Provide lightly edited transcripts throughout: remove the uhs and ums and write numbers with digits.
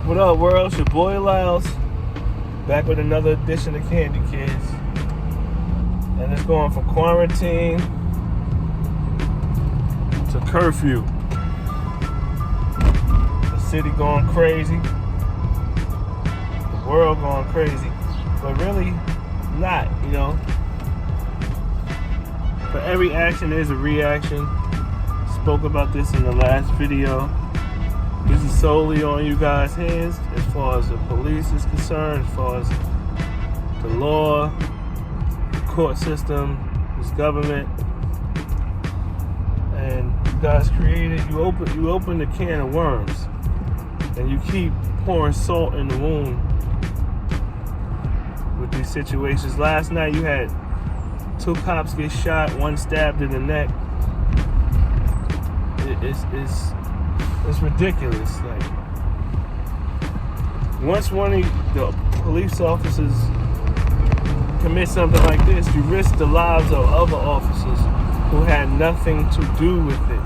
What up, world? It's your boy Lyles, back with another edition of Candy Kids. And it's going from quarantine to curfew. The city going crazy. The world going crazy. But really not, you know. For every action, there's a reaction. Spoke about this in the last video. This is solely on you guys' hands as far as the police is concerned, as far as the law, the court system, this government. And you guys you open the can of worms, and you keep pouring salt in the wound with these situations. Last night you had 2 cops get shot, 1 stabbed in the neck. It's ridiculous. Like, once one of the police officers commit something like this, you risk the lives of other officers who had nothing to do with it,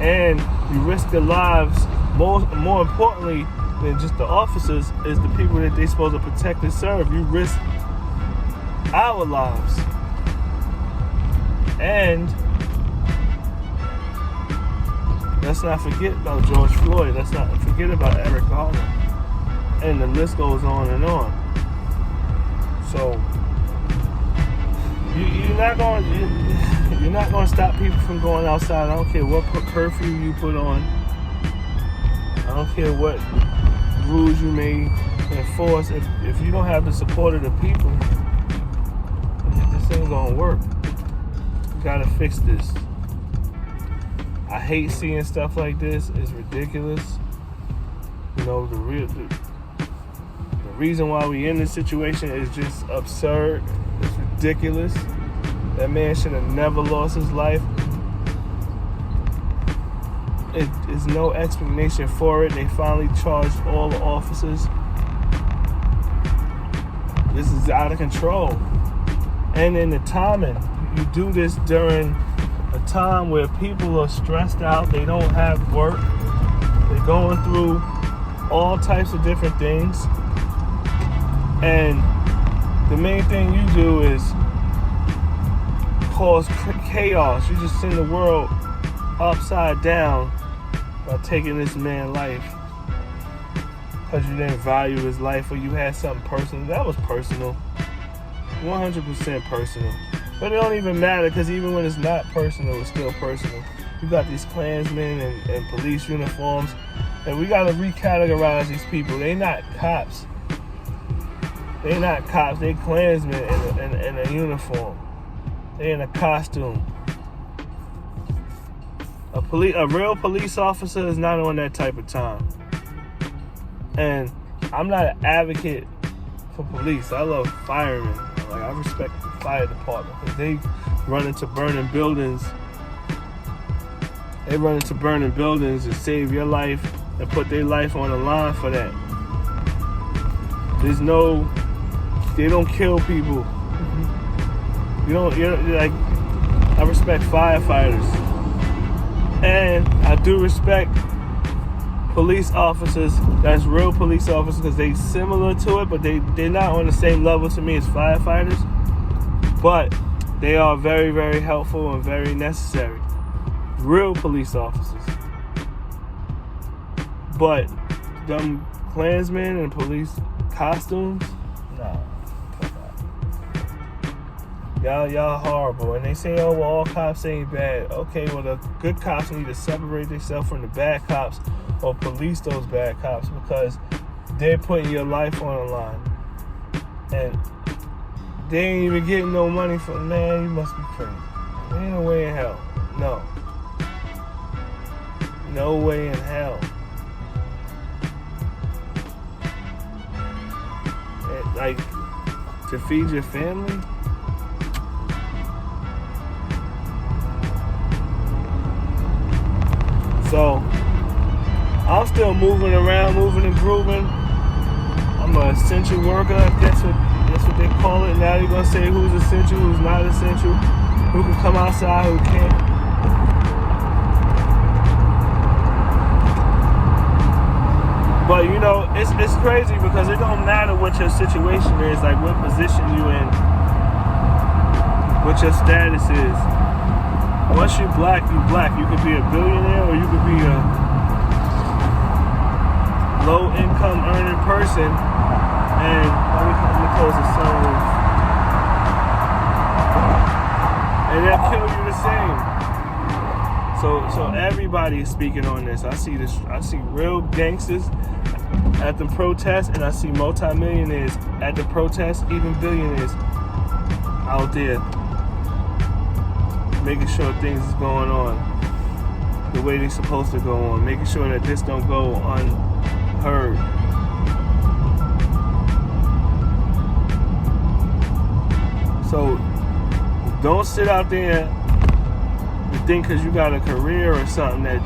and you risk the lives. More importantly than just the officers is the people that they're supposed to protect and serve. You risk our lives, and let's not forget about George Floyd. Let's not forget about Eric Garner. And the list goes on and on. So you're not going to stop people from going outside. I don't care what curfew you put on. I don't care what rules you may enforce. If you don't have the support of the people, this ain't going to work. You got to fix this. I hate seeing stuff like this. It's ridiculous. You know, the reason why we in this situation is just absurd. It's ridiculous. That man should have never lost his life. It is no explanation for it. They finally charged all the officers. This is out of control. And in the timing, you do this during a time where people are stressed out, they don't have work, they're going through all types of different things, and the main thing you do is cause chaos. You just send the world upside down by taking this man's life because you didn't value his life, or you had something personal. That was personal, 100% personal. But it don't even matter, because even when it's not personal, it's still personal. You got these Klansmen and police uniforms, and we got to recategorize these people. They not cops. They not cops. They Klansmen in a uniform. They in a costume. A real police officer is not on that type of time. And I'm not an advocate for police. I love firemen. Like, I respect the fire department because they run into burning buildings. They run into burning buildings and save your life and put their life on the line for that. They don't kill people. I respect firefighters. And I do respect police officers, that's real police officers, because they similar to it, but they're not on the same level to me as firefighters. But they are very, very helpful and very necessary. Real police officers. But them Klansmen and police costumes, nah. Y'all horrible. And they say, oh, well, all cops ain't bad. Okay, well, the good cops need to separate themselves from the bad cops, or police those bad cops, because they're putting your life on the line. And they ain't even getting no money from, man, you must be crazy. There ain't no way in hell. No. No way in hell. And, like, to feed your family? So, I'm still moving around, moving and grooving. I'm an essential worker. That's what they call it. Now they're going to say who's essential, who's not essential, who can come outside, who can't. But you know, it's crazy because it don't matter what your situation is, like what position you in, what your status is. Once you black, you black. You could be a billionaire or you could be a low income earning person. And let me close the sunroof. And they'll kill you the same. So everybody is speaking on this. I see real gangsters at the protests, and I see multimillionaires at the protests, even billionaires out there making sure things is going on the way they're supposed to go on, making sure that this don't go unheard. So don't sit out there and think because you got a career or something that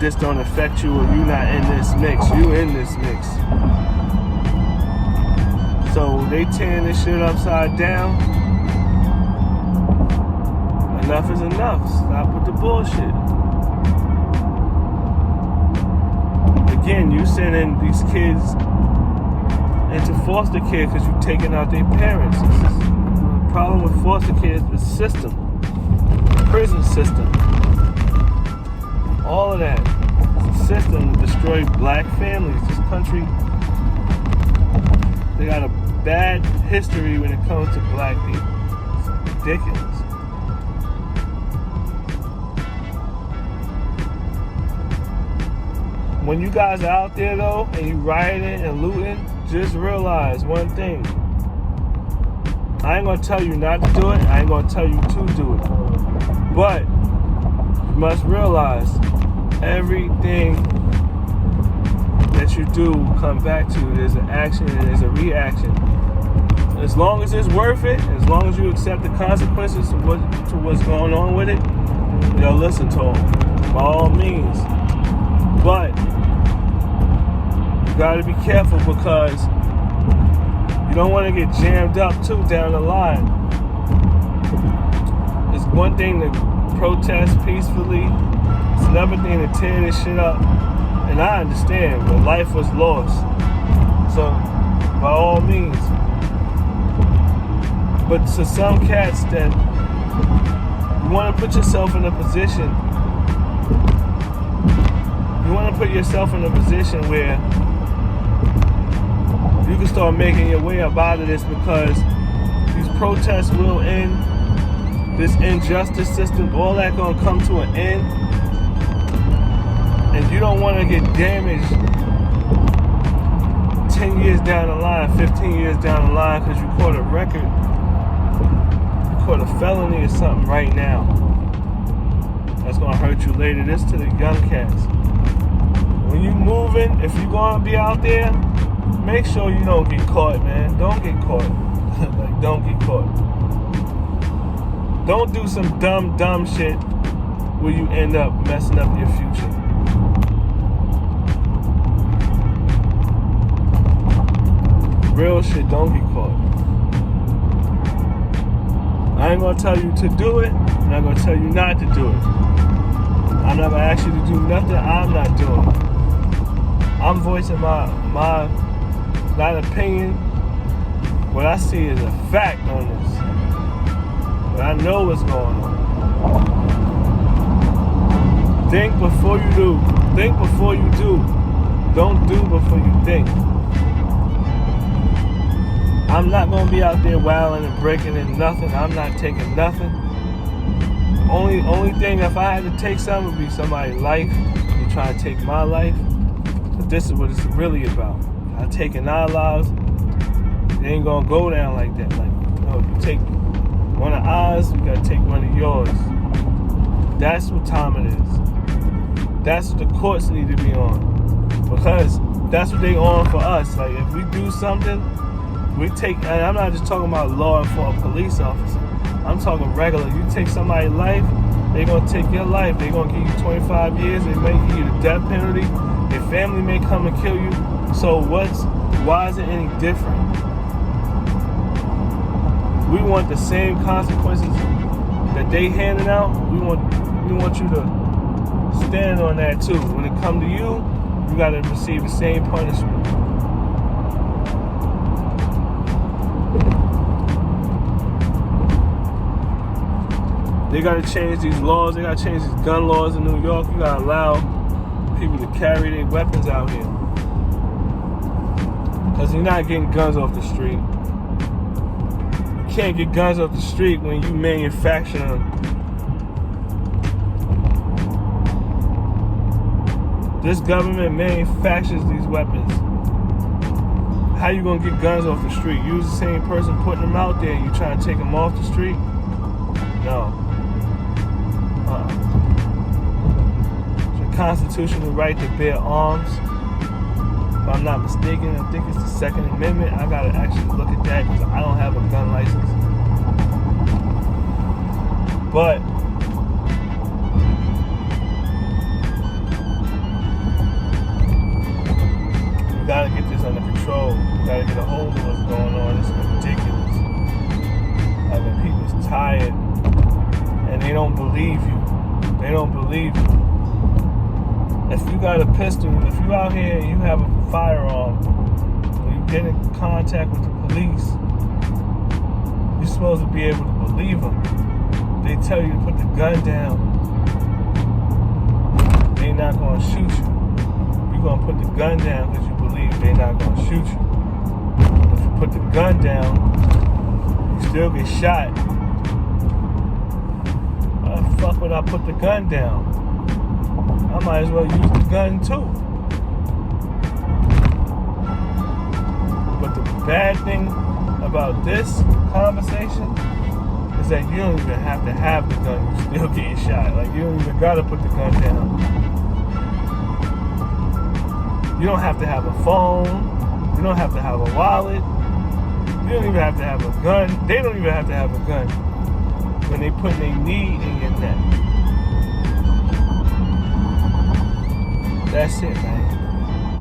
this don't affect you or you not in this mix. You in this mix. So they tearing this shit upside down. Enough is enough. Stop with the bullshit. Again, you sending these kids into foster care because you're taking out their parents. The problem with foster care is the system, the prison system, all of that. It's a system to destroy black families. This country, they got a bad history when it comes to black people. It's ridiculous. When you guys are out there though, and you rioting and looting, just realize one thing. I ain't gonna tell you not to do it. I ain't gonna tell you to do it. But you must realize everything that you do come back to. There's an action and there's a reaction. As long as it's worth it, as long as you accept the consequences to what's going on with it, yo, listen to them by all means. But you gotta be careful because you don't want to get jammed up too down the line. It's one thing to protest peacefully. It's another thing to tear this shit up. And I understand, but life was lost. So, by all means. But to some cats that you want to put yourself in a position, where you can start making your way up out of this because these protests will end. This injustice system, all that gonna come to an end. And you don't want to get damaged 10 years down the line, 15 years down the line because you caught a record, you caught a felony or something right now. That's gonna hurt you later. This to the young cats. When you moving, if you gonna be out there, make sure you don't get caught, man. Don't get caught. Like, don't get caught. Don't do some dumb shit where you end up messing up your future. Real shit, don't get caught. I ain't gonna tell you to do it, and I'm gonna tell you not to do it. I'm not gonna ask you to do nothing I'm not doing. I'm voicing my not opinion. What I see is a fact on this. But I know what's going on. Think before you do. Think before you do. Don't do before you think. I'm not gonna be out there wilding and breaking in nothing. I'm not taking nothing. Only thing, if I had to take something, would be somebody's life. You try to take my life. But this is what it's really about. I'm taking our lives. It ain't gonna go down like that. Like, if you take one of ours, you gotta take one of yours. That's what time it is. That's what the courts need to be on. Because that's what they on for us. Like, if we do something, we take, and I'm not just talking about law enforcement police officer. I'm talking regular. You take somebody's life, they're gonna take your life. They're gonna give you 25 years. They may give you the death penalty. Your family may come and kill you. So why is it any different? We want the same consequences that they handed out. We want you to stand on that too. When it come to you, You gotta receive the same punishment. They gotta change these laws. They gotta change these gun laws in New York. You gotta allow people to carry their weapons out here. Because you're not getting guns off the street. You can't get guns off the street when you manufacture them. This government manufactures these weapons. How you gonna get guns off the street? Use the same person putting them out there and you trying to take them off the street? No. It's a constitutional right to bear arms. If I'm not mistaken, I think it's the Second Amendment. I gotta actually look at that because I don't have a gun license. But we gotta get this under control. We gotta get a hold of what's going on. It's ridiculous. Like when people's tired and they don't believe you. They don't believe you. If you got a pistol, if you out here and you have a firearm, when you get in contact with the police, you're supposed to be able to believe them. They tell you to put the gun down. They're not gonna shoot you. You're gonna put the gun down because you believe they're not gonna shoot you. If you put the gun down, you still get shot. Why the fuck would I put the gun down? I might as well use the gun too. But the bad thing about this conversation is that you don't even have to have the gun. You still getting shot. Like, you don't even gotta put the gun down. You don't have to have a phone. You don't have to have a wallet. You don't even have to have a gun. They don't even have to have a gun when they put their knee in your neck. That's it, man.